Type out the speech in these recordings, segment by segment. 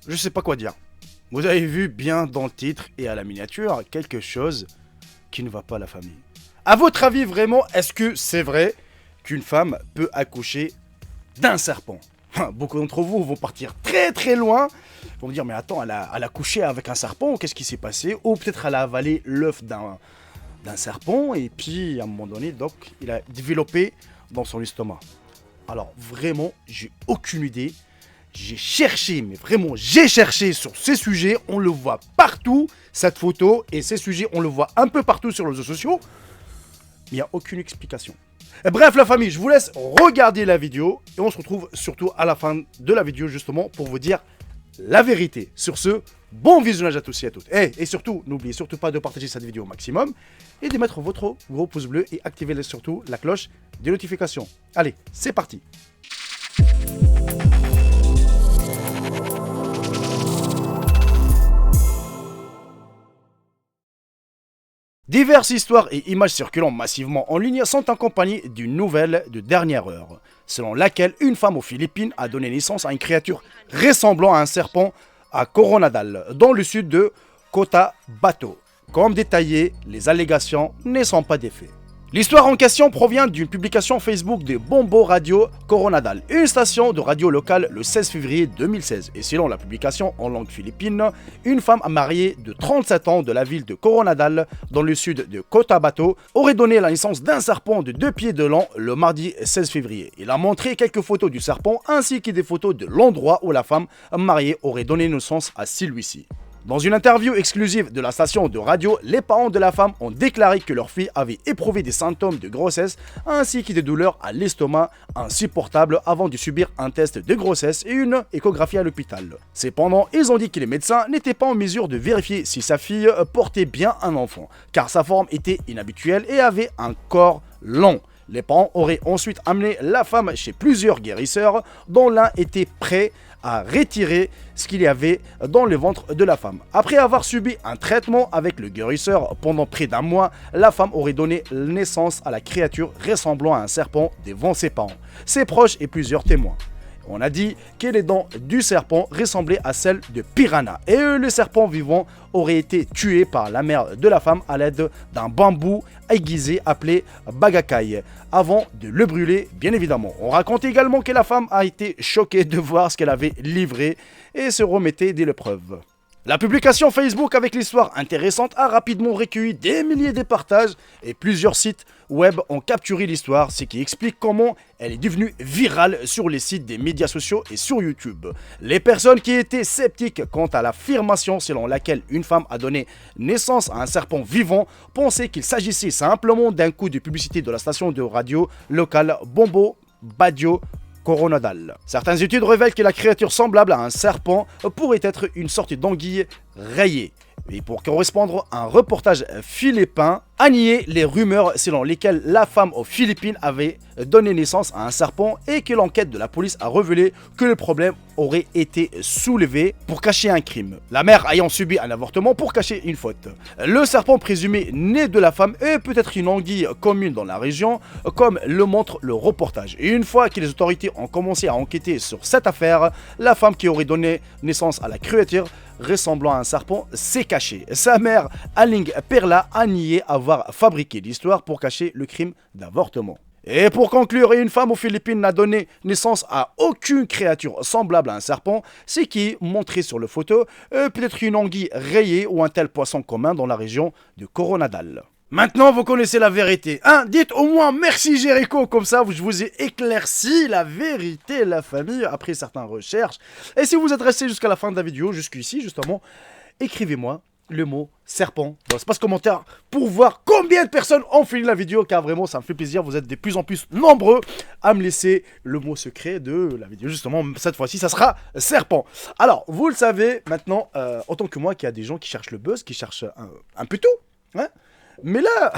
je sais pas quoi dire. Vous avez vu bien dans le titre et à la miniature quelque chose qui ne va pas à la famille. À votre avis, vraiment, est-ce que c'est vrai qu'une femme peut accoucher d'un serpent? Beaucoup d'entre vous vont partir très très loin. Ils vont me dire, mais attends, elle a couché avec un serpent, qu'est-ce qui s'est passé? Ou peut-être elle a avalé l'œuf d'un serpent, et puis à un moment donné, donc, il a développé dans son estomac. Alors vraiment, j'ai aucune idée. J'ai cherché, mais vraiment, j'ai cherché sur ces sujets. On le voit partout, cette photo, et ces sujets, on le voit un peu partout sur les réseaux sociaux. Mais il n'y a aucune explication. Et bref, la famille, je vous laisse regarder la vidéo, et on se retrouve surtout à la fin de la vidéo, justement, pour vous dire la vérité. Sur ce, bon visionnage à tous et à toutes. Et surtout, n'oubliez surtout pas de partager cette vidéo au maximum, et de mettre votre gros pouce bleu, et activer surtout la cloche des notifications. Allez, c'est parti. Diverses histoires et images circulant massivement en ligne sont accompagnées d'une nouvelle de dernière heure, selon laquelle une femme aux Philippines a donné naissance à une créature ressemblant à un serpent à Coronadal, dans le sud de Cotabato. Comme détaillé, les allégations ne sont pas des faits. L'histoire en question provient d'une publication Facebook de Bombo Radio Coronadal, une station de radio locale le 16 février 2016. Et selon la publication en langue philippine, une femme mariée de 37 ans de la ville de Coronadal, dans le sud de Cotabato, aurait donné la naissance d'un serpent de 2 pieds de long le mardi 16 février. Il a montré quelques photos du serpent ainsi que des photos de l'endroit où la femme mariée aurait donné naissance à celui-ci. Dans une interview exclusive de la station de radio, les parents de la femme ont déclaré que leur fille avait éprouvé des symptômes de grossesse ainsi que des douleurs à l'estomac insupportables avant de subir un test de grossesse et une échographie à l'hôpital. Cependant, ils ont dit que les médecins n'étaient pas en mesure de vérifier si sa fille portait bien un enfant, car sa forme était inhabituelle et avait un corps long. Les parents auraient ensuite amené la femme chez plusieurs guérisseurs, dont l'un était prêt à retirer ce qu'il y avait dans le ventre de la femme. Après avoir subi un traitement avec le guérisseur pendant près d'un mois, la femme aurait donné naissance à la créature ressemblant à un serpent devant ses parents, ses proches et plusieurs témoins. On a dit que les dents du serpent ressemblaient à celles de piranha et le serpent vivant aurait été tué par la mère de la femme à l'aide d'un bambou aiguisé appelé bagakai avant de le brûler, bien évidemment. On raconte également que la femme a été choquée de voir ce qu'elle avait livré et se remettait dès l'épreuve. La publication Facebook avec l'histoire intéressante a rapidement recueilli des milliers de partages et plusieurs sites web ont capturé l'histoire, ce qui explique comment elle est devenue virale sur les sites des médias sociaux et sur YouTube. Les personnes qui étaient sceptiques quant à l'affirmation selon laquelle une femme a donné naissance à un serpent vivant pensaient qu'il s'agissait simplement d'un coup de publicité de la station de radio locale Bombo Radio Coronadal. Certaines études révèlent que la créature semblable à un serpent pourrait être une sorte d'anguille rayée. Et pour correspondre à un reportage philippin, a nié les rumeurs selon lesquelles la femme aux Philippines avait donné naissance à un serpent et que l'enquête de la police a révélé que le problème aurait été soulevé pour cacher un crime, la mère ayant subi un avortement pour cacher une faute. Le serpent présumé né de la femme est peut-être une anguille commune dans la région, comme le montre le reportage. Et une fois que les autorités ont commencé à enquêter sur cette affaire, la femme qui aurait donné naissance à la créature ressemblant à un serpent s'est cachée. Sa mère, Aling Perla, a nié avoir fabriqué l'histoire pour cacher le crime d'avortement. Et pour conclure, une femme aux Philippines n'a donné naissance à aucune créature semblable à un serpent, ce qui est montré sur la photo, peut-être une anguille rayée ou un tel poisson commun dans la région de Coronadal. Maintenant, vous connaissez la vérité. Hein? Dites au moins merci Jericho, comme ça je vous ai éclairci la vérité, la famille, après certaines recherches. Et si vous êtes resté jusqu'à la fin de la vidéo, jusqu'ici justement, écrivez-moi le mot serpent dans l'espace commentaire pour voir combien de personnes ont fini la vidéo, car vraiment ça me fait plaisir, vous êtes de plus en plus nombreux à me laisser le mot secret de la vidéo. Justement, cette fois-ci ça sera serpent. Alors vous le savez maintenant, autant que moi, qu'il y a des gens qui cherchent le buzz, qui cherchent un peu tout, hein. Mais là,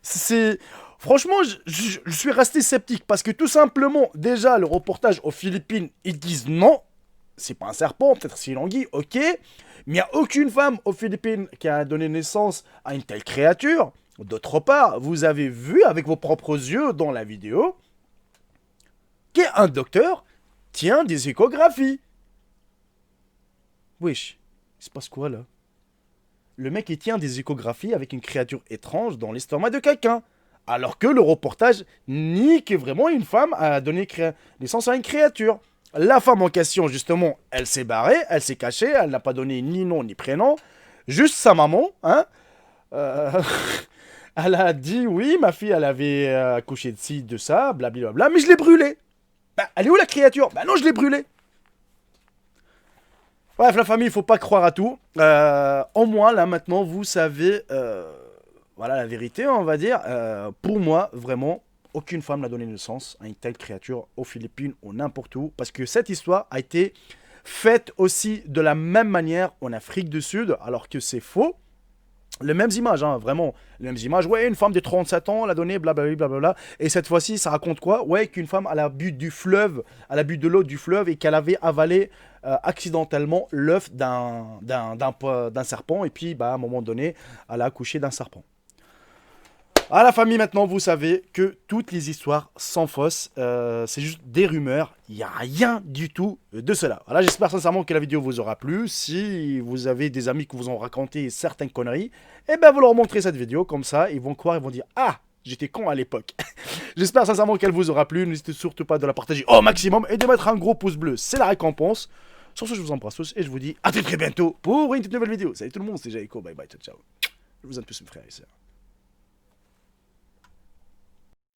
c'est... Franchement, je suis resté sceptique parce que tout simplement, déjà, le reportage aux Philippines, ils disent non, c'est pas un serpent, peut-être c'est une anguille, ok, mais il n'y a aucune femme aux Philippines qui a donné naissance à une telle créature. D'autre part, vous avez vu avec vos propres yeux dans la vidéo qu'un docteur tient des échographies. wesh, il se passe quoi là? Le mec il tient des échographies avec une créature étrange dans l'estomac de quelqu'un. Alors que le reportage nie que vraiment une femme a donné naissance à une créature. La femme en question, justement, elle s'est barrée, elle s'est cachée, elle n'a pas donné ni nom ni prénom. Juste sa maman, hein. euh, Elle a dit oui, ma fille, elle avait accouché de ci, de ça, blablabla, mais je l'ai brûlée. Bah, elle est où la créature? Bah non, je l'ai brûlée. Bref, la famille, il faut pas croire à tout. Au moins, là, maintenant, vous savez, voilà la vérité, on va dire. Pour moi, vraiment, aucune femme n'a donné naissance à une telle créature aux Philippines ou n'importe où. Parce que cette histoire a été faite aussi de la même manière en Afrique du Sud, alors que c'est faux. Les mêmes images, hein, vraiment. Les mêmes images. Ouais, une femme de 37 ans, elle a donné blablabla. Blablabla. Et cette fois-ci, ça raconte quoi? Ouais, qu'une femme, elle a bu du fleuve, elle a bu de l'eau du fleuve et qu'elle avait avalé accidentellement l'œuf d'un serpent. Et puis, bah, à un moment donné, elle a accouché d'un serpent. À la famille, maintenant, vous savez que toutes les histoires sont fausses. C'est juste des rumeurs. Il n'y a rien du tout de cela. Voilà, j'espère sincèrement que la vidéo vous aura plu. Si vous avez des amis qui vous ont raconté certaines conneries, eh ben vous leur montrez cette vidéo. Comme ça, ils vont croire, ils vont dire « Ah, j'étais con à l'époque. » J'espère sincèrement qu'elle vous aura plu. N'hésitez surtout pas de la partager au maximum et de mettre un gros pouce bleu. C'est la récompense. Sur ce, je vous embrasse tous et je vous dis à très bientôt pour une toute nouvelle vidéo. Salut tout le monde, c'était Jaiko. Bye bye, ciao, ciao. Je vous aime tous mes frères et sœurs.